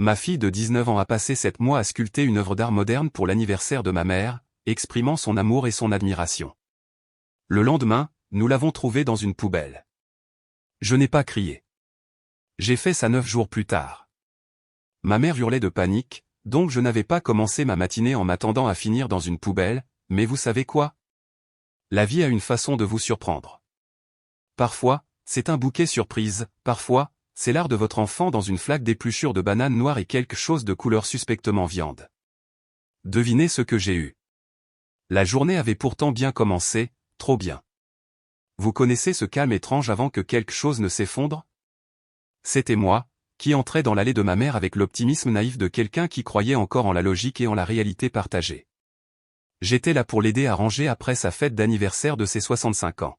Ma fille de 19 ans a passé 7 mois à sculpter une œuvre d'art moderne pour l'anniversaire de ma mère, exprimant son amour et son admiration. Le lendemain, nous l'avons trouvée dans une poubelle. Je n'ai pas crié. J'ai fait ça 9 jours plus tard. Ma mère hurlait de panique, donc je n'avais pas commencé ma matinée en m'attendant à finir dans une poubelle, mais vous savez quoi? La vie a une façon de vous surprendre. Parfois, c'est un bouquet surprise, parfois, c'est l'art de votre enfant dans une flaque d'épluchure de banane noire et quelque chose de couleur suspectement viande. Devinez ce que j'ai eu. La journée avait pourtant bien commencé, trop bien. Vous connaissez ce calme étrange avant que quelque chose ne s'effondre? C'était moi, qui entrais dans l'allée de ma mère avec l'optimisme naïf de quelqu'un qui croyait encore en la logique et en la réalité partagée. J'étais là pour l'aider à ranger après sa fête d'anniversaire de ses 65 ans.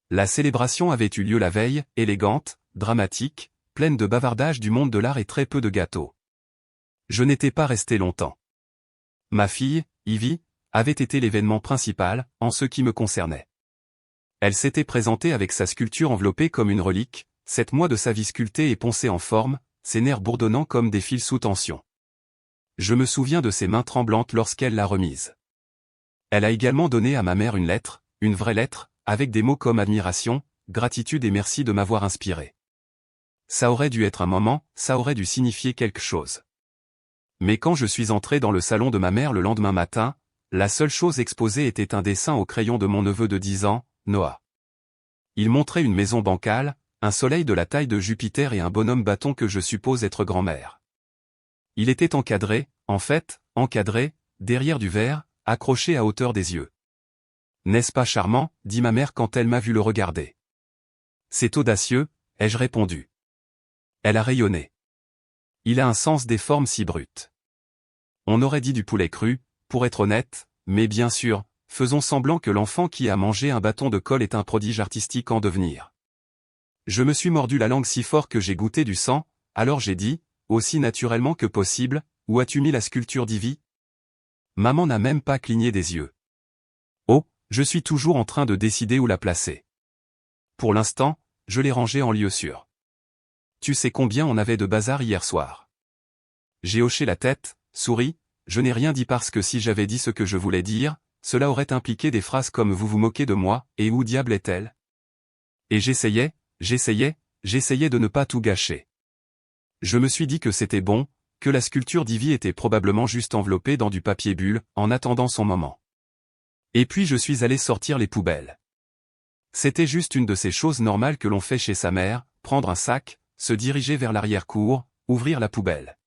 La célébration avait eu lieu la veille, élégante, dramatique, pleine de bavardages du monde de l'art et très peu de gâteaux. Je n'étais pas resté longtemps. Ma fille, Ivy, avait été l'événement principal, en ce qui me concernait. Elle s'était présentée avec sa sculpture enveloppée comme une relique, 7 mois de sa vie sculptée et poncée en forme, ses nerfs bourdonnant comme des fils sous tension. Je me souviens de ses mains tremblantes lorsqu'elle l'a remise. Elle a également donné à ma mère une lettre, une vraie lettre, avec des mots comme admiration, gratitude et merci de m'avoir inspiré. Ça aurait dû être un moment, ça aurait dû signifier quelque chose. Mais quand je suis entré dans le salon de ma mère le lendemain matin, la seule chose exposée était un dessin au crayon de mon neveu de 10 ans, Noah. Il montrait une maison bancale, un soleil de la taille de Jupiter et un bonhomme bâton que je suppose être grand-mère. Il était encadré, derrière du verre, accroché à hauteur des yeux. N'est-ce pas charmant, dit ma mère quand elle m'a vu le regarder. C'est audacieux, ai-je répondu. Elle a rayonné. Il a un sens des formes si brutes. On aurait dit du poulet cru, pour être honnête, mais bien sûr, faisons semblant que l'enfant qui a mangé un bâton de colle est un prodige artistique en devenir. Je me suis mordu la langue si fort que j'ai goûté du sang, alors j'ai dit, aussi naturellement que possible, où as-tu mis la sculpture d'Ivy? Maman n'a même pas cligné des yeux. Oh, je suis toujours en train de décider où la placer. Pour l'instant, je l'ai rangée en lieu sûr. Tu sais combien on avait de bazar hier soir? J'ai hoché la tête, souri, je n'ai rien dit parce que si j'avais dit ce que je voulais dire, cela aurait impliqué des phrases comme vous vous moquez de moi, et où diable est-elle? Et j'essayais de ne pas tout gâcher. Je me suis dit que c'était bon, que la sculpture d'Ivy était probablement juste enveloppée dans du papier bulle, en attendant son moment. Et puis je suis allé sortir les poubelles. C'était juste une de ces choses normales que l'on fait chez sa mère, prendre un sac, se diriger vers l'arrière-cour, ouvrir la poubelle.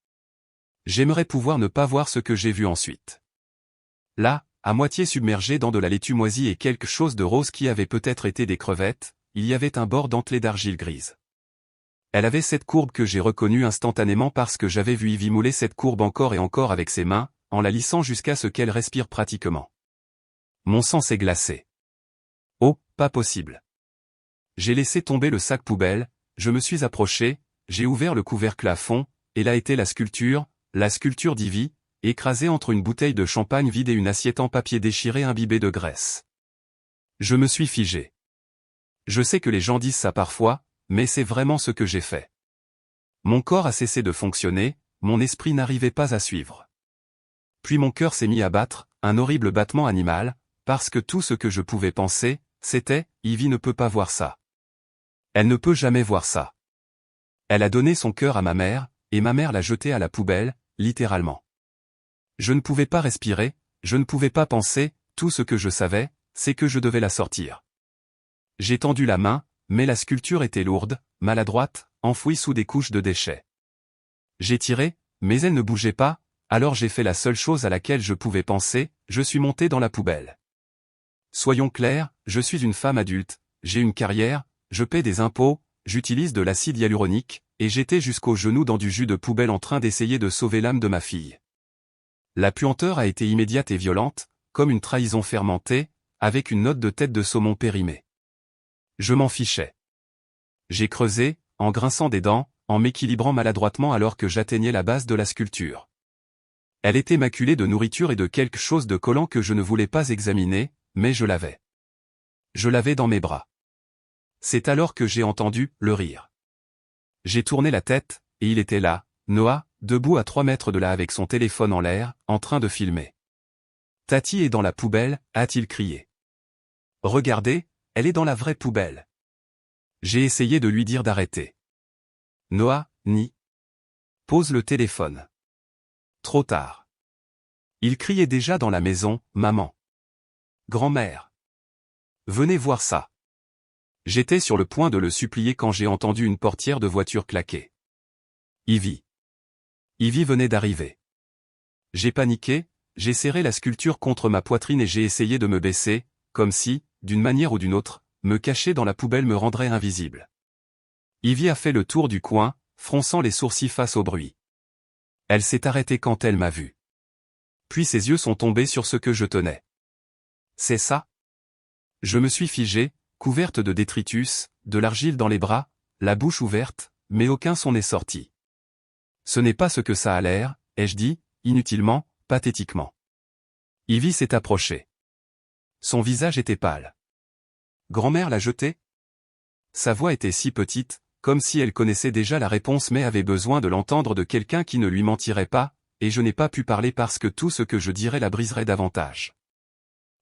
J'aimerais pouvoir ne pas voir ce que j'ai vu ensuite. Là, à moitié submergé dans de la laitue moisie et quelque chose de rose qui avait peut-être été des crevettes, il y avait un bord dentelé d'argile grise. Elle avait cette courbe que j'ai reconnue instantanément parce que j'avais vu Ivy mouler cette courbe encore et encore avec ses mains, en la lissant jusqu'à ce qu'elle respire pratiquement. Mon sang s'est glacé. Oh, pas possible. J'ai laissé tomber le sac poubelle, je me suis approché, j'ai ouvert le couvercle à fond, et là était la sculpture d'Ivy, écrasée entre une bouteille de champagne vide et une assiette en papier déchiré imbibée de graisse. Je me suis figé. Je sais que les gens disent ça parfois, mais c'est vraiment ce que j'ai fait. Mon corps a cessé de fonctionner, mon esprit n'arrivait pas à suivre. Puis mon cœur s'est mis à battre, un horrible battement animal, parce que tout ce que je pouvais penser, c'était, Ivy ne peut pas voir ça. Elle ne peut jamais voir ça. Elle a donné son cœur à ma mère, et ma mère l'a jeté à la poubelle, littéralement. Je ne pouvais pas respirer, je ne pouvais pas penser, tout ce que je savais, c'est que je devais la sortir. J'ai tendu la main, mais la sculpture était lourde, maladroite, enfouie sous des couches de déchets. J'ai tiré, mais elle ne bougeait pas, alors j'ai fait la seule chose à laquelle je pouvais penser, je suis monté dans la poubelle. Soyons clairs, je suis une femme adulte, j'ai une carrière, je paie des impôts, j'utilise de l'acide hyaluronique, et j'étais jusqu'aux genoux dans du jus de poubelle en train d'essayer de sauver l'âme de ma fille. La puanteur a été immédiate et violente, comme une trahison fermentée, avec une note de tête de saumon périmée. Je m'en fichais. J'ai creusé, en grinçant des dents, en m'équilibrant maladroitement alors que j'atteignais la base de la sculpture. Elle était maculée de nourriture et de quelque chose de collant que je ne voulais pas examiner, mais je l'avais. Je l'avais dans mes bras. C'est alors que j'ai entendu le rire. J'ai tourné la tête, et il était là, Noah, debout à 3 mètres de là avec son téléphone en l'air, en train de filmer. Tati est dans la poubelle, a-t-il crié. Regardez, elle est dans la vraie poubelle. J'ai essayé de lui dire d'arrêter. Noah, ni. Pose le téléphone. Trop tard. Il criait déjà dans la maison, maman. Grand-mère. Venez voir ça. J'étais sur le point de le supplier quand j'ai entendu une portière de voiture claquer. Ivy. Ivy venait d'arriver. J'ai paniqué, j'ai serré la sculpture contre ma poitrine et j'ai essayé de me baisser, comme si, d'une manière ou d'une autre, me cacher dans la poubelle me rendrait invisible. Ivy a fait le tour du coin, fronçant les sourcils face au bruit. Elle s'est arrêtée quand elle m'a vu. Puis ses yeux sont tombés sur ce que je tenais. C'est ça? Je me suis figé, couverte de détritus, de l'argile dans les bras, la bouche ouverte, mais aucun son n'est sorti. Ce n'est pas ce que ça a l'air, ai-je dit, inutilement, pathétiquement. Ivy s'est approchée. Son visage était pâle. Grand-mère l'a jeté? Sa voix était si petite, comme si elle connaissait déjà la réponse mais avait besoin de l'entendre de quelqu'un qui ne lui mentirait pas, et je n'ai pas pu parler parce que tout ce que je dirais la briserait davantage.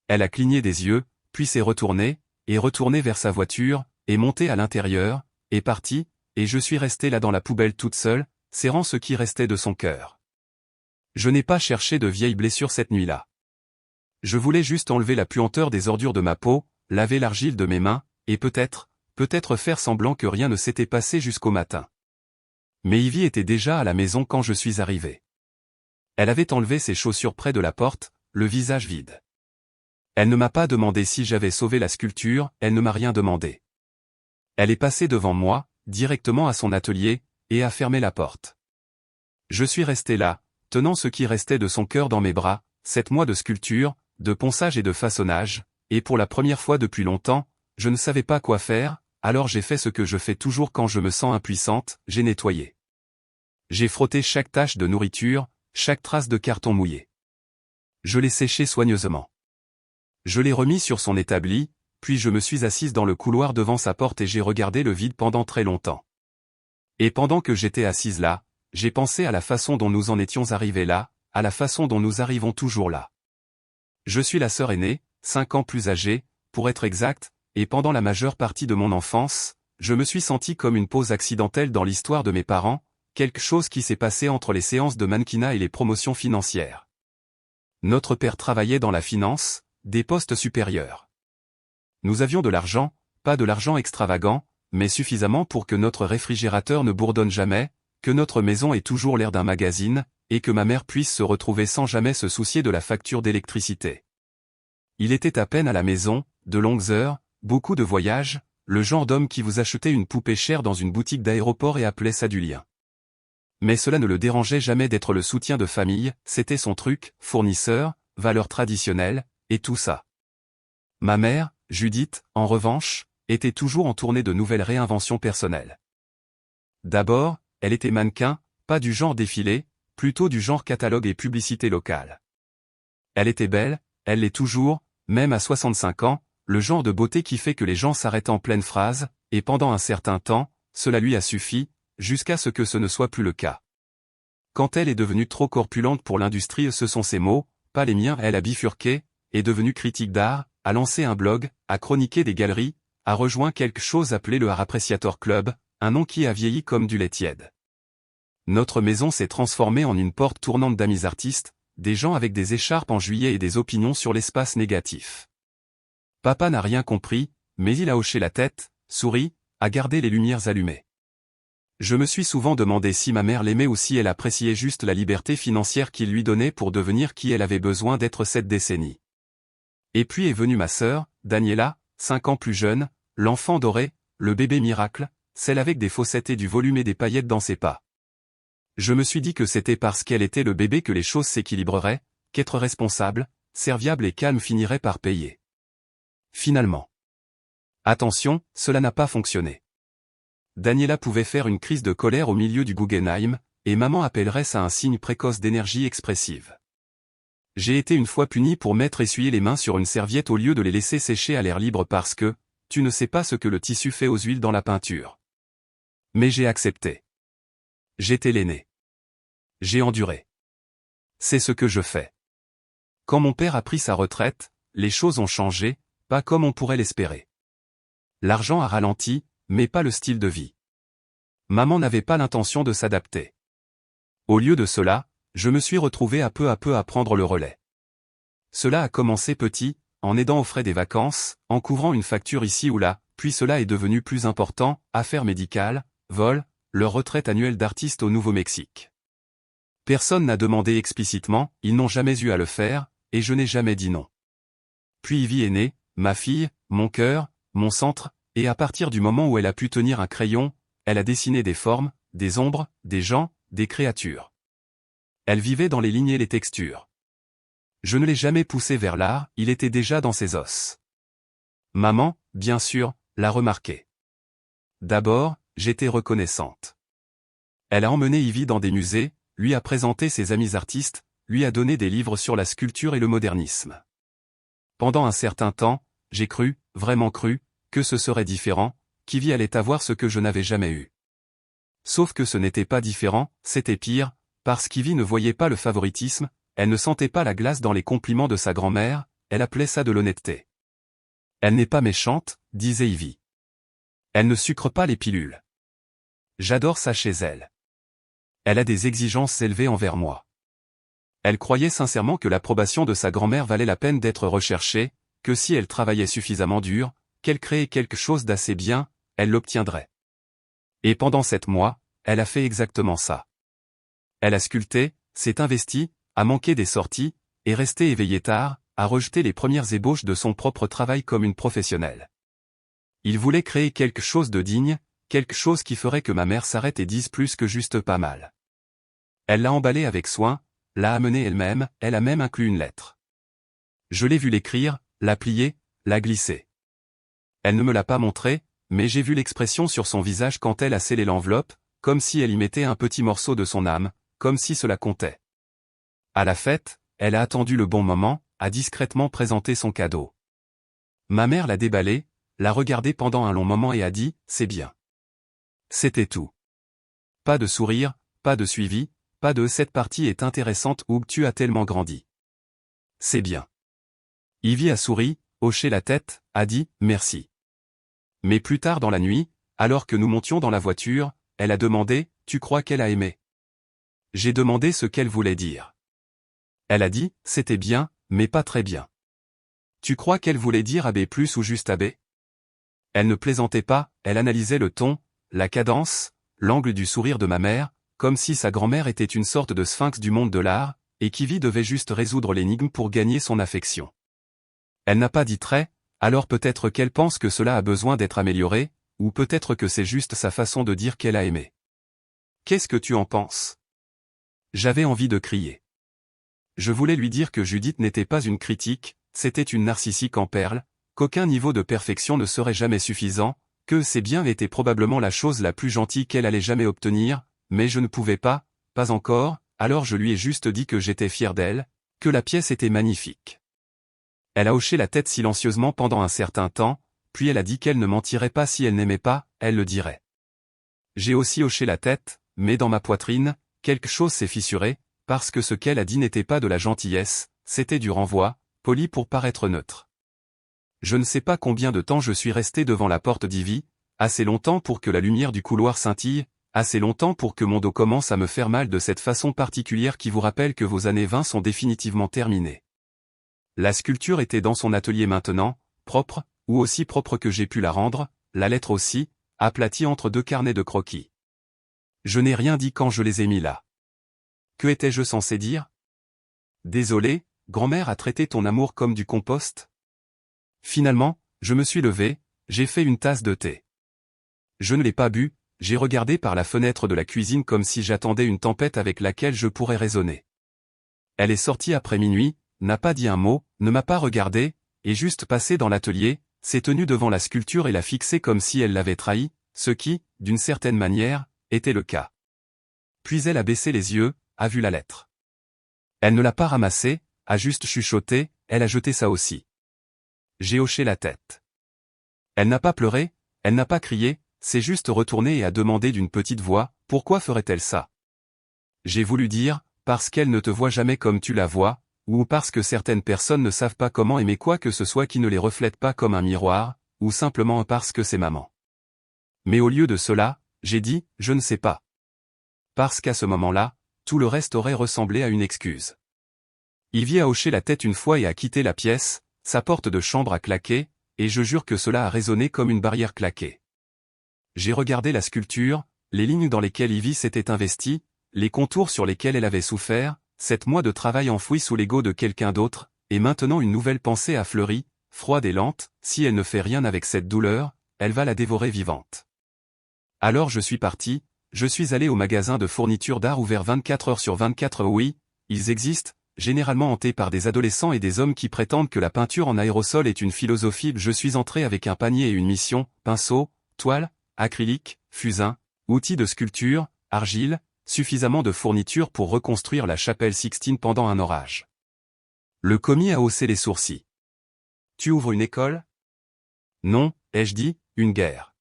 Elle a cligné des yeux, puis s'est retournée vers sa voiture, est montée à l'intérieur, est partie, et je suis restée là dans la poubelle toute seule, serrant ce qui restait de son cœur. Je n'ai pas cherché de vieilles blessures cette nuit-là. Je voulais juste enlever la puanteur des ordures de ma peau, laver l'argile de mes mains, et peut-être faire semblant que rien ne s'était passé jusqu'au matin. Mais Ivy était déjà à la maison quand je suis arrivé. Elle avait enlevé ses chaussures près de la porte, le visage vide. Elle ne m'a pas demandé si j'avais sauvé la sculpture, elle ne m'a rien demandé. Elle est passée devant moi, directement à son atelier, et a fermé la porte. Je suis resté là, tenant ce qui restait de son cœur dans mes bras, 7 mois de sculpture, de ponçage et de façonnage, et pour la première fois depuis longtemps, je ne savais pas quoi faire, alors j'ai fait ce que je fais toujours quand je me sens impuissante, j'ai nettoyé. J'ai frotté chaque tache de nourriture, chaque trace de carton mouillé. Je l'ai séché soigneusement. Je l'ai remis sur son établi, puis je me suis assise dans le couloir devant sa porte et j'ai regardé le vide pendant très longtemps. Et pendant que j'étais assise là, j'ai pensé à la façon dont nous en étions arrivés là, à la façon dont nous arrivons toujours là. Je suis la sœur aînée, 5 ans plus âgée, pour être exact, et pendant la majeure partie de mon enfance, je me suis senti comme une pause accidentelle dans l'histoire de mes parents, quelque chose qui s'est passé entre les séances de mannequinat et les promotions financières. Notre père travaillait dans la finance, des postes supérieurs. Nous avions de l'argent, pas de l'argent extravagant, mais suffisamment pour que notre réfrigérateur ne bourdonne jamais, que notre maison ait toujours l'air d'un magazine, et que ma mère puisse se retrouver sans jamais se soucier de la facture d'électricité. Il était à peine à la maison, de longues heures, beaucoup de voyages, le genre d'homme qui vous achetait une poupée chère dans une boutique d'aéroport et appelait ça du lien. Mais cela ne le dérangeait jamais d'être le soutien de famille, c'était son truc, fournisseur, valeurs traditionnelles, et tout ça. Ma mère, Judith, en revanche, était toujours en tournée de nouvelles réinventions personnelles. D'abord, elle était mannequin, pas du genre défilé, plutôt du genre catalogue et publicité locale. Elle était belle, elle l'est toujours, même à 65 ans, le genre de beauté qui fait que les gens s'arrêtent en pleine phrase, et pendant un certain temps, cela lui a suffi, jusqu'à ce que ce ne soit plus le cas. Quand elle est devenue trop corpulente pour l'industrie, ce sont ses mots, pas les miens, elle a bifurqué, est devenue critique d'art, a lancé un blog, a chroniqué des galeries, a rejoint quelque chose appelé le Art Appreciator Club, un nom qui a vieilli comme du lait tiède. Notre maison s'est transformée en une porte tournante d'amis artistes, des gens avec des écharpes en juillet et des opinions sur l'espace négatif. Papa n'a rien compris, mais il a hoché la tête, souri, a gardé les lumières allumées. Je me suis souvent demandé si ma mère l'aimait ou si elle appréciait juste la liberté financière qu'il lui donnait pour devenir qui elle avait besoin d'être cette décennie. Et puis est venue ma sœur, Daniela, 5 ans plus jeune, l'enfant doré, le bébé miracle, celle avec des fossettes et du volume et des paillettes dans ses pas. Je me suis dit que c'était parce qu'elle était le bébé que les choses s'équilibreraient, qu'être responsable, serviable et calme finirait par payer. Finalement. Attention, cela n'a pas fonctionné. Daniela pouvait faire une crise de colère au milieu du Guggenheim, et maman appellerait ça un signe précoce d'énergie expressive. J'ai été une fois puni pour m'être essuyé les mains sur une serviette au lieu de les laisser sécher à l'air libre parce que, tu ne sais pas ce que le tissu fait aux huiles dans la peinture. Mais j'ai accepté. J'étais l'aîné. J'ai enduré. C'est ce que je fais. Quand mon père a pris sa retraite, les choses ont changé, pas comme on pourrait l'espérer. L'argent a ralenti, mais pas le style de vie. Maman n'avait pas l'intention de s'adapter. Au lieu de cela, je me suis retrouvé à peu à prendre le relais. Cela a commencé petit, en aidant aux frais des vacances, en couvrant une facture ici ou là, puis cela est devenu plus important, affaires médicales, vols, leur retraite annuelle d'artistes au Nouveau-Mexique. Personne n'a demandé explicitement, ils n'ont jamais eu à le faire, et je n'ai jamais dit non. Puis Ivy est née, ma fille, mon cœur, mon centre, et à partir du moment où elle a pu tenir un crayon, elle a dessiné des formes, des ombres, des gens, des créatures. Elle vivait dans les lignes et les textures. Je ne l'ai jamais poussé vers l'art, il était déjà dans ses os. Maman, bien sûr, l'a remarqué. D'abord, j'étais reconnaissante. Elle a emmené Ivy dans des musées, lui a présenté ses amis artistes, lui a donné des livres sur la sculpture et le modernisme. Pendant un certain temps, j'ai cru, vraiment cru, que ce serait différent, qu'Ivy allait avoir ce que je n'avais jamais eu. Sauf que ce n'était pas différent, c'était pire, parce qu'Ivy ne voyait pas le favoritisme, elle ne sentait pas la glace dans les compliments de sa grand-mère, elle appelait ça de l'honnêteté. Elle n'est pas méchante, disait Ivy. Elle ne sucre pas les pilules. J'adore ça chez elle. Elle a des exigences élevées envers moi. Elle croyait sincèrement que l'approbation de sa grand-mère valait la peine d'être recherchée, que si elle travaillait suffisamment dur, qu'elle créait quelque chose d'assez bien, elle l'obtiendrait. Et pendant 7 mois, elle a fait exactement ça. Elle a sculpté, s'est investie, a manqué des sorties, est restée éveillée tard, a rejeté les premières ébauches de son propre travail comme une professionnelle. Il voulait créer quelque chose de digne, quelque chose qui ferait que ma mère s'arrête et dise plus que juste pas mal. Elle l'a emballé avec soin, l'a amené elle-même, elle a même inclus une lettre. Je l'ai vu l'écrire, la plier, la glisser. Elle ne me l'a pas montré, mais j'ai vu l'expression sur son visage quand elle a scellé l'enveloppe, comme si elle y mettait un petit morceau de son âme, comme si cela comptait. À la fête, elle a attendu le bon moment, a discrètement présenté son cadeau. Ma mère l'a déballé, l'a regardé pendant un long moment et a dit « c'est bien ». C'était tout. Pas de sourire, pas de suivi, pas de « cette partie est intéressante » ou « tu as tellement grandi ». C'est bien. Ivy a souri, hoché la tête, a dit « merci ». Mais plus tard dans la nuit, alors que nous montions dans la voiture, elle a demandé « tu crois qu'elle a aimé ?» J'ai demandé ce qu'elle voulait dire. Elle a dit « c'était bien, mais pas très bien ». Tu crois qu'elle voulait dire AB+ ou juste AB? Elle ne plaisantait pas, elle analysait le ton, la cadence, l'angle du sourire de ma mère, comme si sa grand-mère était une sorte de sphinx du monde de l'art, et qu'Ivy devait juste résoudre l'énigme pour gagner son affection. Elle n'a pas dit très, alors peut-être qu'elle pense que cela a besoin d'être amélioré, ou peut-être que c'est juste sa façon de dire qu'elle a aimé. Qu'est-ce que tu en penses? J'avais envie de crier. Je voulais lui dire que Judith n'était pas une critique, c'était une narcissique en perles, qu'aucun niveau de perfection ne serait jamais suffisant, que c'est bien était probablement la chose la plus gentille qu'elle allait jamais obtenir, mais je ne pouvais pas encore, alors je lui ai juste dit que j'étais fier d'elle, que la pièce était magnifique. Elle a hoché la tête silencieusement pendant un certain temps, puis elle a dit qu'elle ne mentirait pas si elle n'aimait pas, elle le dirait. J'ai aussi hoché la tête, mais dans ma poitrine, quelque chose s'est fissuré, parce que ce qu'elle a dit n'était pas de la gentillesse, c'était du renvoi, poli pour paraître neutre. Je ne sais pas combien de temps je suis resté devant la porte d'Ivy, assez longtemps pour que la lumière du couloir scintille, assez longtemps pour que mon dos commence à me faire mal de cette façon particulière qui vous rappelle que vos années 20 sont définitivement terminées. La sculpture était dans son atelier maintenant, propre, ou aussi propre que j'ai pu la rendre, la lettre aussi, aplatie entre 2 carnets de croquis. Je n'ai rien dit quand je les ai mis là. Que étais-je censé dire? Désolé, grand-mère a traité ton amour comme du compost? Finalement, je me suis levé, j'ai fait une tasse de thé. Je ne l'ai pas bu, j'ai regardé par la fenêtre de la cuisine comme si j'attendais une tempête avec laquelle je pourrais raisonner. Elle est sortie après minuit, n'a pas dit un mot, ne m'a pas regardé, est juste passée dans l'atelier, s'est tenue devant la sculpture et l'a fixée comme si elle l'avait trahi, ce qui, d'une certaine manière, était le cas. Puis elle a baissé les yeux, a vu la lettre. Elle ne l'a pas ramassée, a juste chuchoté, elle a jeté ça aussi. J'ai hoché la tête. Elle n'a pas pleuré, elle n'a pas crié, s'est juste retournée et a demandé d'une petite voix, pourquoi ferait-elle ça? J'ai voulu dire, parce qu'elle ne te voit jamais comme tu la vois, ou parce que certaines personnes ne savent pas comment aimer quoi que ce soit qui ne les reflète pas comme un miroir, ou simplement parce que c'est maman. Mais au lieu de cela, j'ai dit, je ne sais pas. Parce qu'à ce moment-là, tout le reste aurait ressemblé à une excuse. Ivy a hoché la tête une fois et a quitté la pièce, sa porte de chambre a claqué, et je jure que cela a résonné comme une barrière claquée. J'ai regardé la sculpture, les lignes dans lesquelles Ivy s'était investie, les contours sur lesquels elle avait souffert, 7 mois de travail enfoui sous l'ego de quelqu'un d'autre, et maintenant une nouvelle pensée a fleuri, froide et lente, si elle ne fait rien avec cette douleur, elle va la dévorer vivante. Alors je suis parti, je suis allé au magasin de fournitures d'art ouvert 24 heures sur 24. Oui, ils existent, généralement hantés par des adolescents et des hommes qui prétendent que la peinture en aérosol est une philosophie. Je suis entré avec un panier et une mission, pinceau, toile, acrylique, fusain, outils de sculpture, argile, suffisamment de fournitures pour reconstruire la chapelle Sixtine pendant un orage. Le commis a haussé les sourcils. Tu ouvres une école? Non, ai-je dit, une guerre.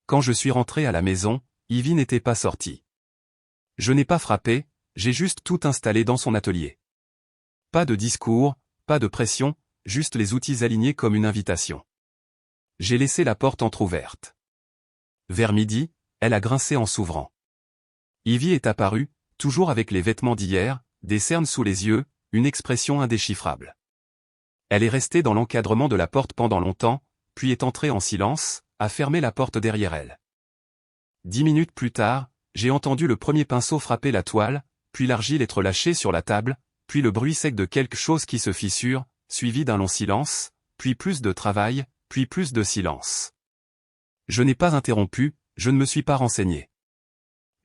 Quand je suis rentré à la maison, Ivy n'était pas sortie. Je n'ai pas frappé, j'ai juste tout installé dans son atelier. Pas de discours, pas de pression, juste les outils alignés comme une invitation. J'ai laissé la porte entr'ouverte. Vers midi, elle a grincé en s'ouvrant. Ivy est apparue, toujours avec les vêtements d'hier, des cernes sous les yeux, une expression indéchiffrable. Elle est restée dans l'encadrement de la porte pendant longtemps, puis est entrée en silence, a fermé la porte derrière elle. 10 minutes plus tard, j'ai entendu le premier pinceau frapper la toile, puis l'argile être lâchée sur la table, puis le bruit sec de quelque chose qui se fissure, suivi d'un long silence, puis plus de travail, puis plus de silence. Je n'ai pas interrompu, je ne me suis pas renseigné.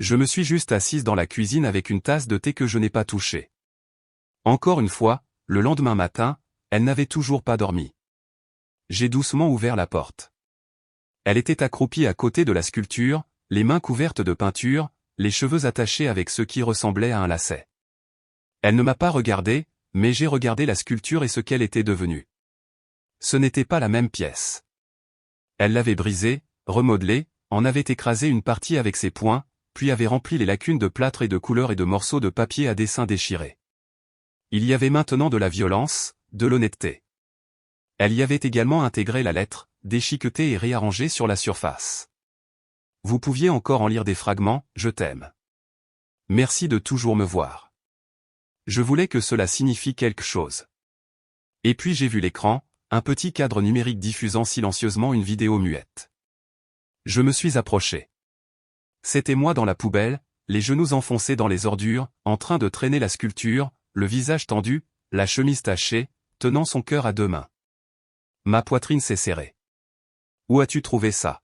Je me suis juste assise dans la cuisine avec une tasse de thé que je n'ai pas touchée. Encore une fois, le lendemain matin, elle n'avait toujours pas dormi. J'ai doucement ouvert la porte. Elle était accroupie à côté de la sculpture, les mains couvertes de peinture, les cheveux attachés avec ce qui ressemblait à un lacet. Elle ne m'a pas regardé, mais j'ai regardé la sculpture et ce qu'elle était devenue. Ce n'était pas la même pièce. Elle l'avait brisée, remodelée, en avait écrasé une partie avec ses poings, puis avait rempli les lacunes de plâtre et de couleurs et de morceaux de papier à dessin déchirés. Il y avait maintenant de la violence, de l'honnêteté. Elle y avait également intégré la lettre, déchiquetée et réarrangée sur la surface. Vous pouviez encore en lire des fragments, je t'aime. Merci de toujours me voir. Je voulais que cela signifie quelque chose. Et puis j'ai vu l'écran, un petit cadre numérique diffusant silencieusement une vidéo muette. Je me suis approché. C'était moi dans la poubelle, les genoux enfoncés dans les ordures, en train de traîner la sculpture, le visage tendu, la chemise tachée, tenant son cœur à 2 mains. Ma poitrine s'est serrée. Où as-tu trouvé ça?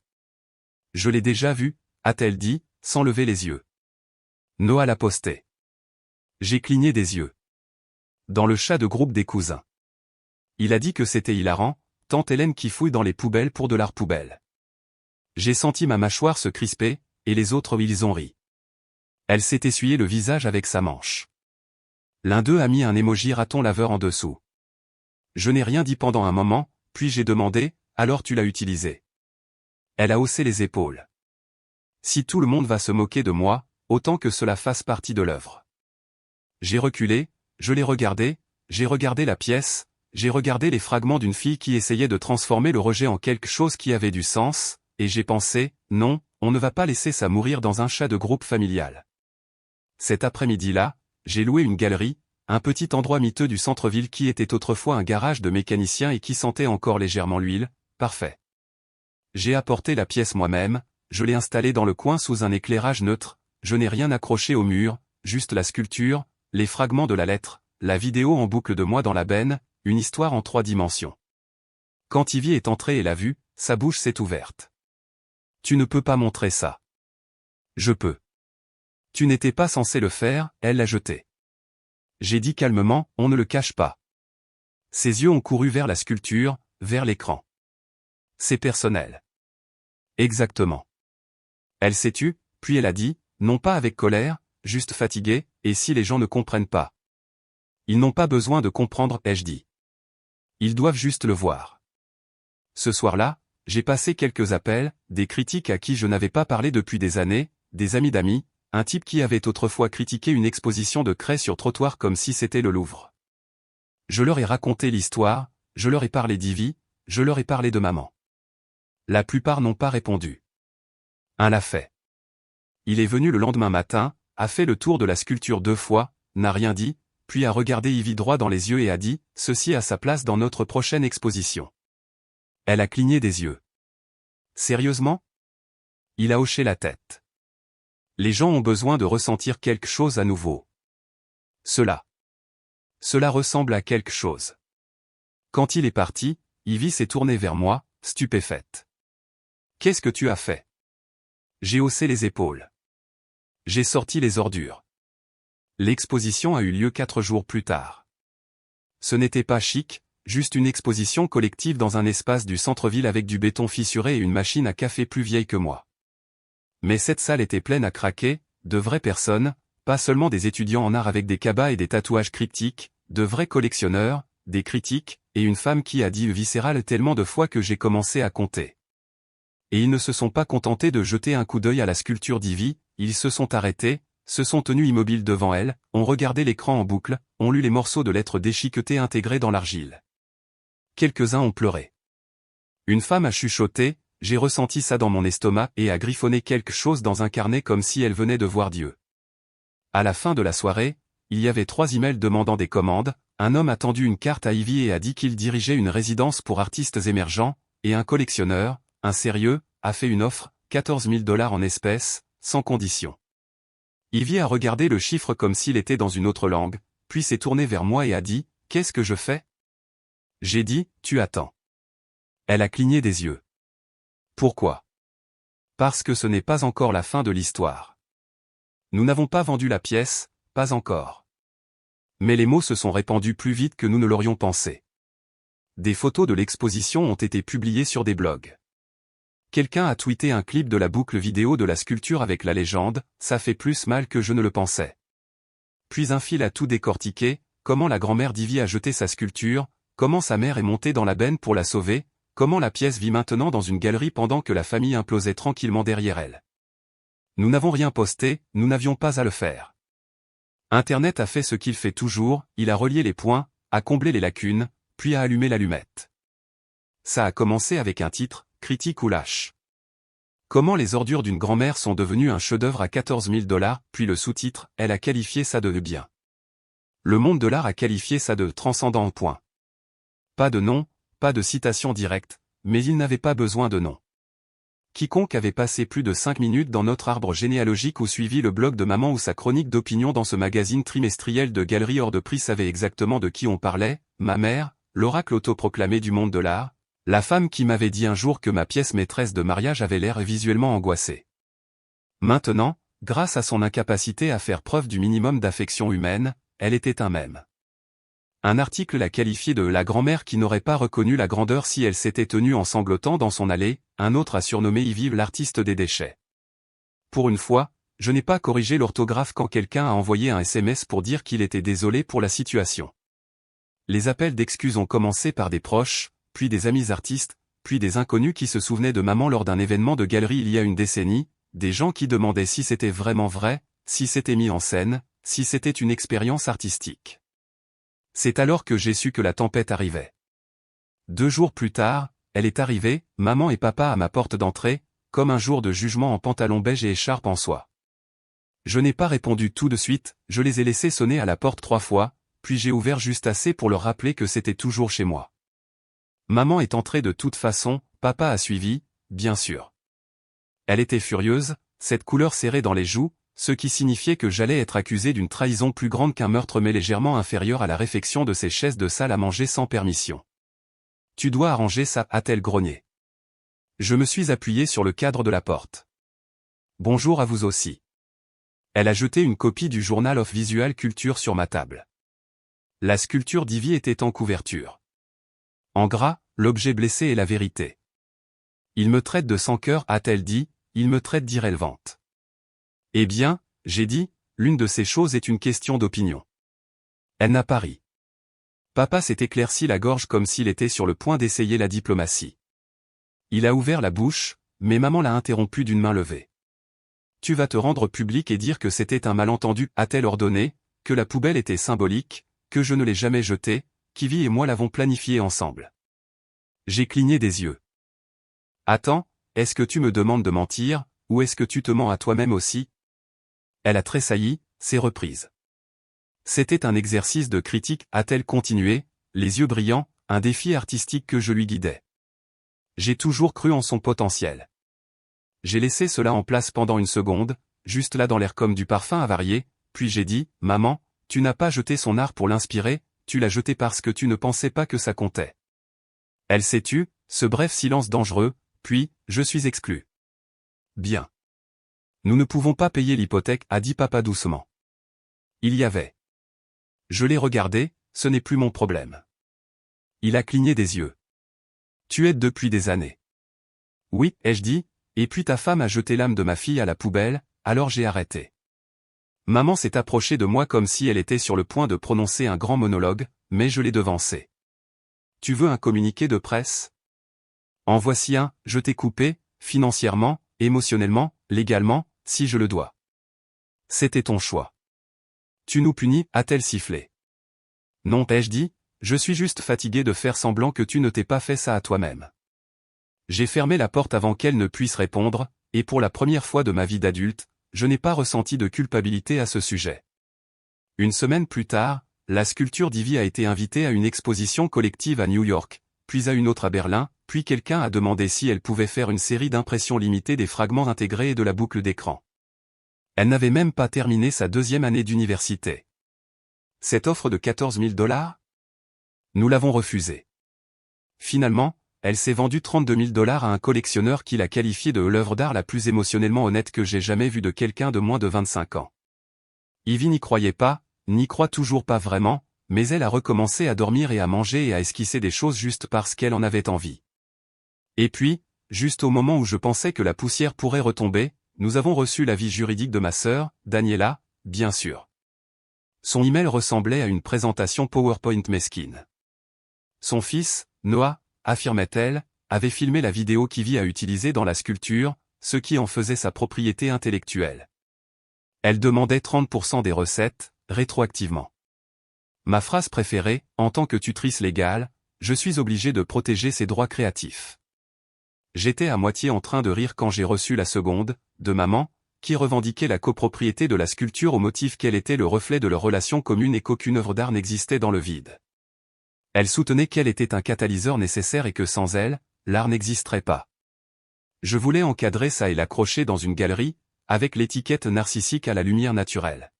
Je l'ai déjà vu, a-t-elle dit, sans lever les yeux. Noah l'a posté. J'ai cligné des yeux. Dans le chat de groupe des cousins. Il a dit que c'était hilarant, tante Hélène qui fouille dans les poubelles pour de l'art poubelle. J'ai senti ma mâchoire se crisper, et les autres ils ont ri. Elle s'est essuyé le visage avec sa manche. L'un d'eux a mis un emoji raton laveur en dessous. Je n'ai rien dit pendant un moment, puis j'ai demandé, alors tu l'as utilisé. Elle a haussé les épaules. Si tout le monde va se moquer de moi, autant que cela fasse partie de l'œuvre. J'ai reculé, je l'ai regardé, j'ai regardé la pièce, j'ai regardé les fragments d'une fille qui essayait de transformer le rejet en quelque chose qui avait du sens, et j'ai pensé, non, on ne va pas laisser ça mourir dans un chat de groupe familial. Cet après-midi-là, j'ai loué une galerie, un petit endroit miteux du centre-ville qui était autrefois un garage de mécaniciens et qui sentait encore légèrement l'huile, parfait. J'ai apporté la pièce moi-même, je l'ai installée dans le coin sous un éclairage neutre, je n'ai rien accroché au mur, juste la sculpture, les fragments de la lettre, la vidéo en boucle de moi dans la benne, une histoire en 3 dimensions. Quand Ivy est entrée et l'a vue, sa bouche s'est ouverte. Tu ne peux pas montrer ça. Je peux. Tu n'étais pas censé le faire, elle l'a jeté. J'ai dit calmement, on ne le cache pas. Ses yeux ont couru vers la sculpture, vers l'écran. C'est personnel. Exactement. Elle s'est tue, puis elle a dit, non pas avec colère, juste fatiguée, et si les gens ne comprennent pas. Ils n'ont pas besoin de comprendre, ai-je dit. Ils doivent juste le voir. Ce soir-là, j'ai passé quelques appels, des critiques à qui je n'avais pas parlé depuis des années, des amis d'amis, un type qui avait autrefois critiqué une exposition de craie sur trottoir comme si c'était le Louvre. Je leur ai raconté l'histoire, je leur ai parlé d'Ivy, je leur ai parlé de maman. La plupart n'ont pas répondu. Un l'a fait. Il est venu le lendemain matin, a fait le tour de la sculpture 2 fois, n'a rien dit, puis a regardé Ivy droit dans les yeux et a dit « Ceci a sa place dans notre prochaine exposition ». Elle a cligné des yeux. Sérieusement? Il a hoché la tête. Les gens ont besoin de ressentir quelque chose à nouveau. Cela ressemble à quelque chose. Quand il est parti, Ivy s'est tournée vers moi, stupéfaite. Qu'est-ce que tu as fait? J'ai haussé les épaules. J'ai sorti les ordures. L'exposition a eu lieu 4 jours plus tard. Ce n'était pas chic, juste une exposition collective dans un espace du centre-ville avec du béton fissuré et une machine à café plus vieille que moi. Mais cette salle était pleine à craquer, de vraies personnes, pas seulement des étudiants en art avec des cabas et des tatouages cryptiques, de vrais collectionneurs, des critiques, et une femme qui a dit viscéral tellement de fois que j'ai commencé à compter. Et ils ne se sont pas contentés de jeter un coup d'œil à la sculpture d'Ivy, ils se sont arrêtés, se sont tenus immobiles devant elle, ont regardé l'écran en boucle, ont lu les morceaux de lettres déchiquetées intégrés dans l'argile. Quelques-uns ont pleuré. Une femme a chuchoté, j'ai ressenti ça dans mon estomac et a griffonné quelque chose dans un carnet comme si elle venait de voir Dieu. À la fin de la soirée, il y avait 3 emails demandant des commandes, un homme a tendu une carte à Ivy et a dit qu'il dirigeait une résidence pour artistes émergents, et un collectionneur, un sérieux, a fait une offre, 14 000 $ en espèces, sans condition. Ivy a regardé le chiffre comme s'il était dans une autre langue, puis s'est tourné vers moi et a dit « Qu'est-ce que je fais ?» J'ai dit « Tu attends ». Elle a cligné des yeux. Pourquoi? Parce que ce n'est pas encore la fin de l'histoire. Nous n'avons pas vendu la pièce, pas encore. Mais les mots se sont répandus plus vite que nous ne l'aurions pensé. Des photos de l'exposition ont été publiées sur des blogs. Quelqu'un a tweeté un clip de la boucle vidéo de la sculpture avec la légende « Ça fait plus mal que je ne le pensais ». Puis un fil a tout décortiqué, comment la grand-mère d'Ivy a jeté sa sculpture, comment sa mère est montée dans la benne pour la sauver, comment la pièce vit maintenant dans une galerie pendant que la famille implosait tranquillement derrière elle. Nous n'avons rien posté, nous n'avions pas à le faire. Internet a fait ce qu'il fait toujours, il a relié les points, a comblé les lacunes, puis a allumé l'allumette. Ça a commencé avec un titre, critique ou lâche. Comment les ordures d'une grand-mère sont devenues un chef-d'œuvre à 14 000 $, puis le sous-titre, elle a qualifié ça de bien. Le monde de l'art a qualifié ça de transcendant en point. Pas de nom, pas de citation directe, mais il n'avait pas besoin de nom. Quiconque avait passé plus de 5 minutes dans notre arbre généalogique ou suivi le blog de maman ou sa chronique d'opinion dans ce magazine trimestriel de galeries hors de prix savait exactement de qui on parlait, ma mère, l'oracle autoproclamé du monde de l'art, la femme qui m'avait dit un jour que ma pièce maîtresse de mariage avait l'air visuellement angoissée. Maintenant, grâce à son incapacité à faire preuve du minimum d'affection humaine, elle était un mème. Un article l'a qualifiée de la grand-mère qui n'aurait pas reconnu la grandeur si elle s'était tenue en sanglotant dans son allée, un autre a surnommé Ivy l'artiste des déchets. Pour une fois, je n'ai pas corrigé l'orthographe quand quelqu'un a envoyé un SMS pour dire qu'il était désolé pour la situation. Les appels d'excuses ont commencé par des proches, puis des amis artistes, puis des inconnus qui se souvenaient de maman lors d'un événement de galerie il y a une décennie, des gens qui demandaient si c'était vraiment vrai, si c'était mis en scène, si c'était une expérience artistique. C'est alors que j'ai su que la tempête arrivait. 2 jours plus tard, elle est arrivée, maman et papa à ma porte d'entrée, comme un jour de jugement en pantalon beige et écharpe en soie. Je n'ai pas répondu tout de suite, je les ai laissés sonner à la porte 3 fois, puis j'ai ouvert juste assez pour leur rappeler que c'était toujours chez moi. Maman est entrée de toute façon, papa a suivi, bien sûr. Elle était furieuse, cette couleur serrée dans les joues, ce qui signifiait que j'allais être accusé d'une trahison plus grande qu'un meurtre mais légèrement inférieur à la réfection de ces chaises de salle à manger sans permission. Tu dois arranger ça, a-t-elle grogné. Je me suis appuyé sur le cadre de la porte. Bonjour à vous aussi. Elle a jeté une copie du Journal of Visual Culture sur ma table. La sculpture d'Ivy était en couverture. En gras, l'objet blessé est la vérité. Il me traite de sans-cœur, a-t-elle dit, il me traite d'irrélevante. Eh bien, j'ai dit, l'une de ces choses est une question d'opinion. Elle n'a pas ri. Papa s'est éclairci la gorge comme s'il était sur le point d'essayer la diplomatie. Il a ouvert la bouche, mais maman l'a interrompu d'une main levée. tu vas te rendre public et dire que c'était un malentendu, a-t-elle ordonné, que la poubelle était symbolique, que je ne l'ai jamais jetée, qu'Ivy et moi l'avons planifié ensemble. J'ai cligné des yeux. Attends, est-ce que tu me demandes de mentir, ou est-ce que tu te mens à toi-même aussi? Elle a tressailli, s'est reprise. C'était un exercice de critique, a-t-elle continué, les yeux brillants, un défi artistique que je lui guidais. J'ai toujours cru en son potentiel. J'ai laissé cela en place pendant une seconde, juste là dans l'air comme du parfum avarié, puis j'ai dit, maman, tu n'as pas jeté son art pour l'inspirer, tu l'as jeté parce que tu ne pensais pas que ça comptait. Elle s'est tue, ce bref silence dangereux, puis, je suis exclu. Bien. Nous ne pouvons pas payer l'hypothèque, a dit papa doucement. Il y avait. Je l'ai regardé, ce n'est plus mon problème. Il a cligné des yeux. Tu aides depuis des années. Oui, ai-je dit, et puis ta femme a jeté l'âme de ma fille à la poubelle, alors j'ai arrêté. Maman s'est approchée de moi comme si elle était sur le point de prononcer un grand monologue, mais je l'ai devancée. Tu veux un communiqué de presse? En voici un, je t'ai coupé, financièrement, émotionnellement, légalement, si je le dois. C'était ton choix. Tu nous punis, a-t-elle sifflé. Non, ai-je dit, je suis juste fatigué de faire semblant que tu ne t'es pas fait ça à toi-même. J'ai fermé la porte avant qu'elle ne puisse répondre, et pour la première fois de ma vie d'adulte, je n'ai pas ressenti de culpabilité à ce sujet. Une semaine plus tard, la sculpture d'Ivy a été invitée à une exposition collective à New York, puis à une autre à Berlin, puis quelqu'un a demandé si elle pouvait faire une série d'impressions limitées des fragments intégrés et de la boucle d'écran. Elle n'avait même pas terminé sa 2e année d'université. Cette offre de 14 000 $? Nous l'avons refusée. Finalement, elle s'est vendue 32 000 $ à un collectionneur qui l'a qualifiée de l'œuvre d'art la plus émotionnellement honnête que j'ai jamais vue de quelqu'un de moins de 25 ans. Ivy n'y croyait pas, n'y croit toujours pas vraiment, mais elle a recommencé à dormir et à manger et à esquisser des choses juste parce qu'elle en avait envie. Et puis, juste au moment où je pensais que la poussière pourrait retomber, nous avons reçu l'avis juridique de ma sœur, Daniela, bien sûr. Son email ressemblait à une présentation PowerPoint mesquine. Son fils, Noah, affirmait-elle, avait filmé la vidéo qu'Ivy a utilisée dans la sculpture, ce qui en faisait sa propriété intellectuelle. Elle demandait 30% des recettes, rétroactivement. Ma phrase préférée, en tant que tutrice légale, je suis obligé de protéger ses droits créatifs. J'étais à moitié en train de rire quand j'ai reçu la seconde, de maman, qui revendiquait la copropriété de la sculpture au motif qu'elle était le reflet de leur relation commune et qu'aucune œuvre d'art n'existait dans le vide. Elle soutenait qu'elle était un catalyseur nécessaire et que sans elle, l'art n'existerait pas. Je voulais encadrer ça et l'accrocher dans une galerie, avec l'étiquette narcissique à la lumière naturelle.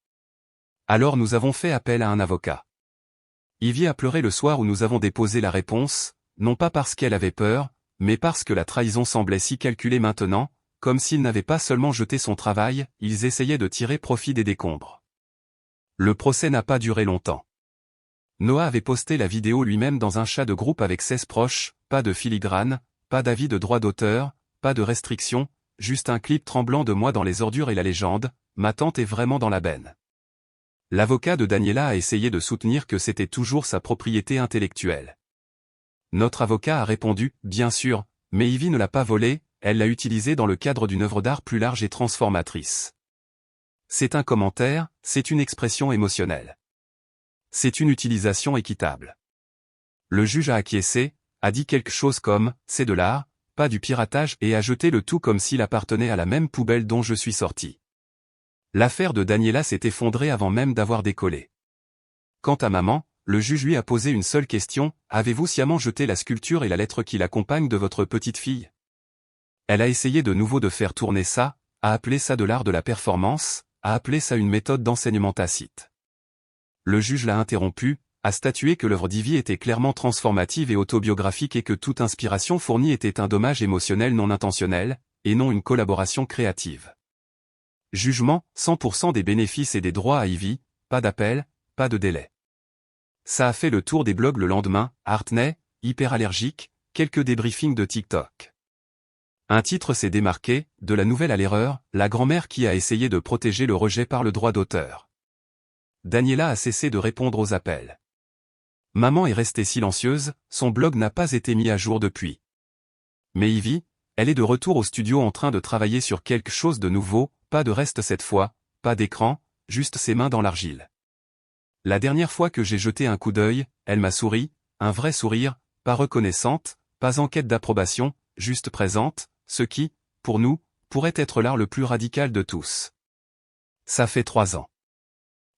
Alors nous avons fait appel à un avocat. Ivy a pleuré le soir où nous avons déposé la réponse, non pas parce qu'elle avait peur, mais parce que la trahison semblait si calculée maintenant, comme s'ils n'avaient pas seulement jeté son travail, ils essayaient de tirer profit des décombres. Le procès n'a pas duré longtemps. Noah avait posté la vidéo lui-même dans un chat de groupe avec 16 proches, pas de filigrane, pas d'avis de droit d'auteur, pas de restrictions, juste un clip tremblant de moi dans les ordures et la légende, ma tante est vraiment dans la benne. L'avocat de Daniela a essayé de soutenir que c'était toujours sa propriété intellectuelle. Notre avocat a répondu, bien sûr, mais Ivy ne l'a pas volée, elle l'a utilisée dans le cadre d'une œuvre d'art plus large et transformatrice. C'est un commentaire, c'est une expression émotionnelle. C'est une utilisation équitable. Le juge a acquiescé, a dit quelque chose comme « c'est de l'art, pas du piratage » et a jeté le tout comme s'il appartenait à la même poubelle dont je suis sorti. L'affaire de Daniela s'est effondrée avant même d'avoir décollé. Quant à maman, le juge lui a posé une seule question, « Avez-vous sciemment jeté la sculpture et la lettre qui l'accompagne de votre petite fille ?» Elle a essayé de nouveau de faire tourner ça, a appelé ça de l'art de la performance, a appelé ça une méthode d'enseignement tacite. Le juge l'a interrompu, a statué que l'œuvre d'Ivy était clairement transformative et autobiographique et que toute inspiration fournie était un dommage émotionnel non intentionnel, et non une collaboration créative. Jugement, 100% des bénéfices et des droits à Ivy, pas d'appel, pas de délai. Ça a fait le tour des blogs le lendemain, Artney, hyper allergique, quelques débriefings de TikTok. Un titre s'est démarqué, de la nouvelle à l'erreur, la grand-mère qui a essayé de protéger le rejet par le droit d'auteur. Daniela a cessé de répondre aux appels. Maman est restée silencieuse, son blog n'a pas été mis à jour depuis. Mais Ivy, elle est de retour au studio en train de travailler sur quelque chose de nouveau, Pas de reste cette fois, pas d'écran, juste ses mains dans l'argile. La dernière fois que j'ai jeté un coup d'œil, elle m'a souri, un vrai sourire, pas reconnaissante, pas en quête d'approbation, juste présente, ce qui, pour nous, pourrait être l'art le plus radical de tous. Ça fait 3 ans.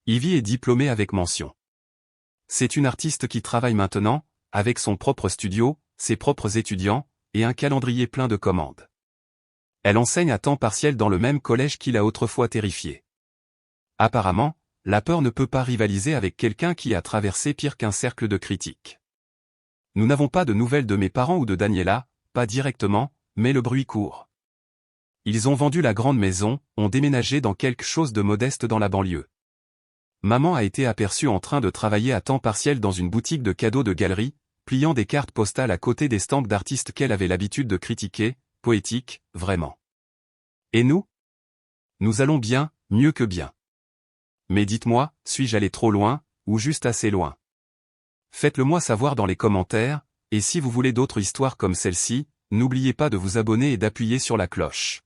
Ivy est diplômée avec mention. C'est une artiste qui travaille maintenant, avec son propre studio, ses propres étudiants, et un calendrier plein de commandes. Elle enseigne à temps partiel dans le même collège qui l'a autrefois terrifiée. Apparemment, la peur ne peut pas rivaliser avec quelqu'un qui a traversé pire qu'un cercle de critiques. Nous n'avons pas de nouvelles de mes parents ou de Daniela, pas directement, mais le bruit court. Ils ont vendu la grande maison, ont déménagé dans quelque chose de modeste dans la banlieue. Maman a été aperçue en train de travailler à temps partiel dans une boutique de cadeaux de galerie, pliant des cartes postales à côté des stamps d'artistes qu'elle avait l'habitude de critiquer, poétiques, vraiment. Et nous? Nous allons bien, mieux que bien. Mais dites-moi, suis-je allé trop loin, ou juste assez loin? Faites-le moi savoir dans les commentaires, et si vous voulez d'autres histoires comme celle-ci, n'oubliez pas de vous abonner et d'appuyer sur la cloche.